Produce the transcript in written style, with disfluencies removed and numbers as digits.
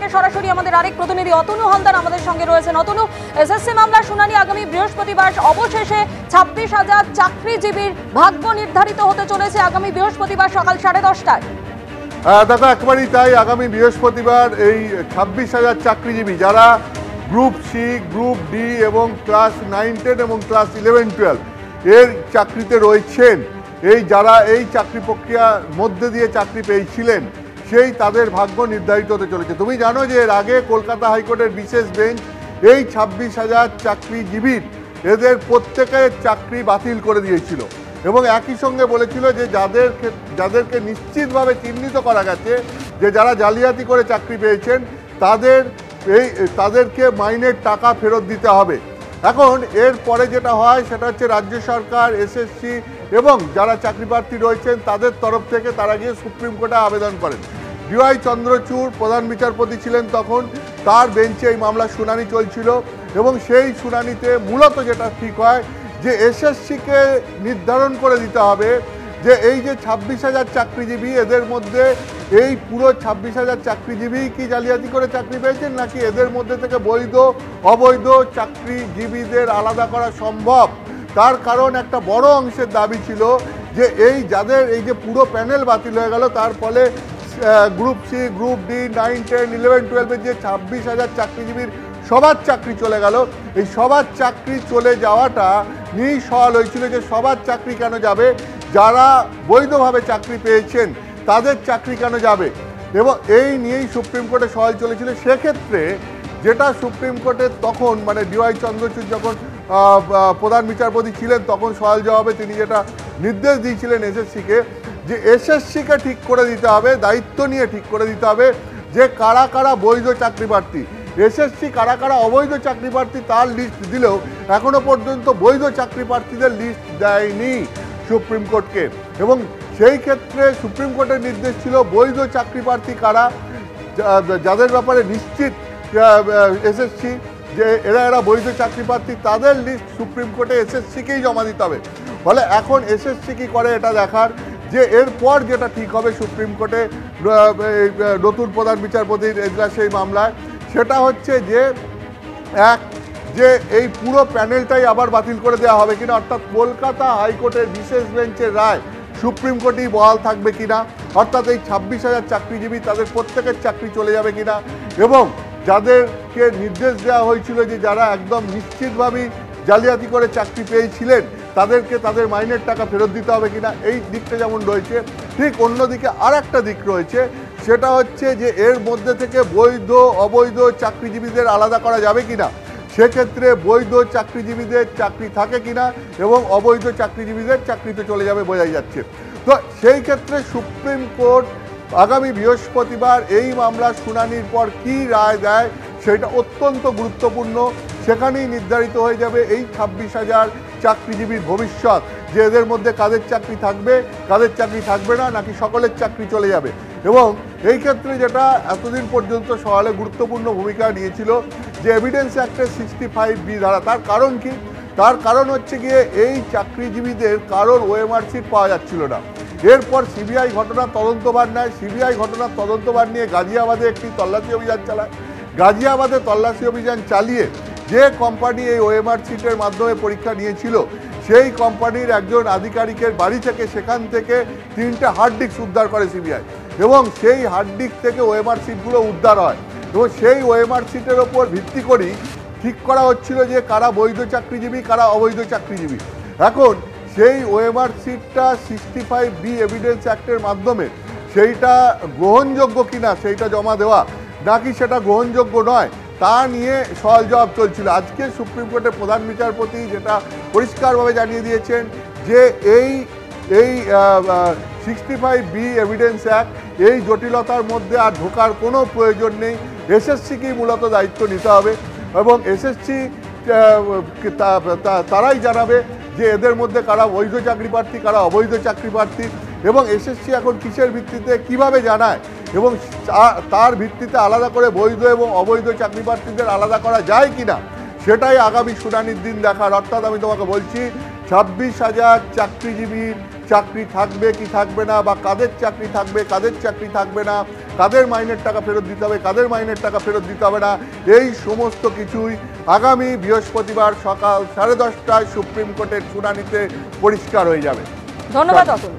থেকে সরাসরি আমাদের আরেক প্রতিনিধি অতনু হালদার আমাদের সঙ্গে রয়েছেন। অতনু, এসএসসি মামলার শুনানি আগামী বৃহস্পতিবার, অবশেষে 26,000 চাকরিজীবীর ভাগ্য নির্ধারিত হতে চলেছে আগামী বৃহস্পতিবার সকাল 10:30টায়। দেখো, একেবারেই তাই। আগামী বৃহস্পতিবার এই 26,000 চাকরিজীবী যারা গ্রুপ সি, গ্রুপ ডি এবং ক্লাস 9-10 এবং ক্লাস 11-12 এর চাকরিতে রয়েছেন, যারা এই চাকরি প্রক্রিয়ার মধ্যে দিয়ে চাকরি পেয়েছিলেন, তাদের ভাগ্য নির্ধারিত হতে চলেছে। তুমি জানো যে এর আগে কলকাতা হাইকোর্টের বিশেষ বেঞ্চ এই 26,000 চাকরিজীবীর এদের প্রত্যেকের চাকরি বাতিল করে দিয়েছিল এবং একই সঙ্গে বলেছিল যে যাদেরকে নিশ্চিতভাবে চিহ্নিত করা গেছে যে যারা জালিয়াতি করে চাকরি পেয়েছেন তাদেরকে মাইনের টাকা ফেরত দিতে হবে। এখন এর পরে যেটা হয় সেটা হচ্ছে রাজ্য সরকার, এসএসসি এবং যারা চাকরি প্রার্থী রয়েছেন তাদের তরফ থেকে তারা গিয়ে সুপ্রিম কোর্টে আবেদন করেন। ডিওয়াই চন্দ্রচূড় প্রধান বিচারপতি ছিলেন তখন, তার বেঞ্চে এই মামলার শুনানি চলছিল এবং সেই শুনানিতে মূলত যেটা ঠিক হয় যে এসএসসিকে নির্ধারণ করে দিতে হবে যে এই যে 26,000 চাকরিজীবী, এদের মধ্যে এই পুরো 26,000 চাকরিজীবী কি জালিয়াতি করে চাকরি পেয়েছেন নাকি এদের মধ্যে থেকে বৈধ অবৈধ চাকরিজীবীদের আলাদা করা সম্ভব। তার কারণ একটা বড় অংশের দাবি ছিল যে যাদের এই যে পুরো প্যানেল বাতিল হয়ে গেল, তার ফলে গ্রুপ সি, গ্রুপ ডি, 9-10, 11-12 যে 26,000 চাকরিজীবীর সবার চাকরি চলে গেল, এই সবার চাকরি চলে যাওয়াটা নিয়েই সওয়াল হয়েছিল যে সবার চাকরি কেন যাবে, যারা বৈধভাবে চাকরি পেয়েছেন তাদের চাকরি কেন যাবে, এবং এই নিয়েই সুপ্রিম কোর্টে সওয়াল চলেছিল। সেক্ষেত্রে যেটা সুপ্রিম কোর্টের তখন মানে ডিওয়াই চন্দ্রচূড় যখন প্রধান বিচারপতি ছিলেন তখন সওয়াল জবাবে তিনি যেটা নির্দেশ দিয়েছিলেন এসএসসিকে, যে এসএসসিকে ঠিক করে দিতে হবে, দায়িত্ব নিয়ে ঠিক করে দিতে হবে যে কারা কারা বৈধ চাকরি প্রার্থী। এসএসসি কারা কারা অবৈধ চাকরি প্রার্থী তার লিস্ট দিলেও এখনো পর্যন্ত বৈধ চাকরি প্রার্থীদের লিস্ট দেয়নি সুপ্রিম কোর্টকে, এবং সেই ক্ষেত্রে সুপ্রিম কোর্টের নির্দেশ ছিল বৈধ চাকরি প্রার্থী কারা, যাদের ব্যাপারে নিশ্চিত এসএসসি যে এরা বৈধ চাকরি প্রার্থী, তাদের লিস্ট সুপ্রিম কোর্টে এসএসসিকেই জমা দিতে হবে। ফলে এখন এসএসসি কি করে এটা দেখার, যে এরপর যেটা ঠিক হবে সুপ্রিম কোর্টে নতুন প্রধান বিচারপতির এজলাসে এই মামলায়, সেটা হচ্ছে যে এই পুরো প্যানেলটাই আবার বাতিল করে দেওয়া হবে কিনা, অর্থাৎ কলকাতা হাইকোর্টের বিশেষ বেঞ্চের রায় সুপ্রিম কোর্টেই বহাল থাকবে কিনা, অর্থাৎ এই 26,000 চাকরিজীবী তাদের প্রত্যেকের চাকরি চলে যাবে কিনা, এবং যাদেরকে নির্দেশ দেওয়া হয়েছিল যে যারা একদম নিশ্চিতভাবেই জালিয়াতি করে চাকরি পেয়েছিলেন তাদেরকে তাদের মাইনের টাকা ফেরত দিতে হবে কিনা, এই দিকটা যেমন রয়েছে, ঠিক অন্যদিকে আর একটা দিক রয়েছে, সেটা হচ্ছে যে এর মধ্যে থেকে বৈধ অবৈধ চাকরিজীবীদের আলাদা করা যাবে কিনা, সেক্ষেত্রে বৈধ চাকরিজীবীদের চাকরি থাকে কিনা এবং অবৈধ চাকরিজীবীদের চাকরিতে চলে যাবে বোঝাই যাচ্ছে। তো সেই ক্ষেত্রে সুপ্রিম কোর্ট আগামী বৃহস্পতিবার এই মামলার শুনানির পর কী রায় দেয় সেটা অত্যন্ত গুরুত্বপূর্ণ। সেখানেই নির্ধারিত হয়ে যাবে এই 26,000 চাকরিজীবীর ভবিষ্যৎ, যে এদের মধ্যে কাদের চাকরি থাকবে কাদের চাকরি থাকবে না, নাকি সকলের চাকরি চলে যাবে। এবং এই ক্ষেত্রে যেটা এতদিন পর্যন্ত সওয়ালে গুরুত্বপূর্ণ ভূমিকা নিয়েছিল যে এভিডেন্স অ্যাক্টের 65B ধারা, তার কারণ কি, তার কারণ হচ্ছে গিয়ে এই চাকরিজীবীদের কারোর ওএমআর সিট পাওয়া যাচ্ছিল না। এরপর সিবিআই ঘটনার তদন্তভার নেয়, সিবিআই ঘটনার তদন্তভার নিয়ে গাজিয়াবাদে একটি তল্লাশি অভিযান চালায়। গাজিয়াবাদে তল্লাশি অভিযান চালিয়ে যে কোম্পানি এই ওএমআর সিটের মাধ্যমে পরীক্ষা নিয়েছিল সেই কোম্পানির একজন আধিকারিকের বাড়ি থেকে সেখান থেকে 3টে হার্ড ডিস্ক উদ্ধার করে সিবিআই, এবং সেই হার্ড ডিস্ক থেকে ওএমআর সিটগুলো উদ্ধার হয়, এবং সেই ওএমআর সিটের ওপর ভিত্তি করেই ঠিক করা হচ্ছিল যে কারা বৈধ চাকরিজীবী কারা অবৈধ চাকরিজীবী। এখন সেই ওএমআর সিটটা 65B এভিডেন্স অ্যাক্টের মাধ্যমে সেইটা গ্রহণযোগ্য কিনা সেইটা জমা দেওয়া নাকি সেটা গ্রহণযোগ্য নয় তা নিয়ে সওয়াল জবাব চলছিল। আজকে সুপ্রিম কোর্টের প্রধান বিচারপতি যেটা পরিষ্কারভাবে জানিয়ে দিয়েছেন যে এই 65B এভিডেন্স অ্যাক্ট এই জটিলতার মধ্যে আর ঢোকার কোনো প্রয়োজন নেই, এসএসসিকেই মূলত দায়িত্ব নিতে হবে, এবং এসএসসি তারাই জানাবে যে এদের মধ্যে কারা বৈধ চাকরি প্রার্থী কারা অবৈধ চাকরি প্রার্থী, এবং এসএসসি এখন কিসের ভিত্তিতে কিভাবে জানায় এবং তার ভিত্তিতে আলাদা করে বৈধ এবং অবৈধ চাকরি প্রার্থীদের আলাদা করা যায় কিনা সেটাই আগামী শুনানির দিন দেখার। অর্থাৎ আমি তোমাকে বলছি 26,000 চাকরিজীবীর চাকরি থাকবে কি থাকবে না, বা কাদের চাকরি থাকবে কাদের চাকরি থাকবে না, কাদের মাইনের টাকা ফেরত দিতে হবে কাদের মাইনের টাকা ফেরত দিতে হবে না, এই সমস্ত কিছুই আগামী বৃহস্পতিবার সকাল 10:30টায় সুপ্রিম কোর্টের শুনানিতে পরিষ্কার হয়ে যাবে। ধন্যবাদ অতুল।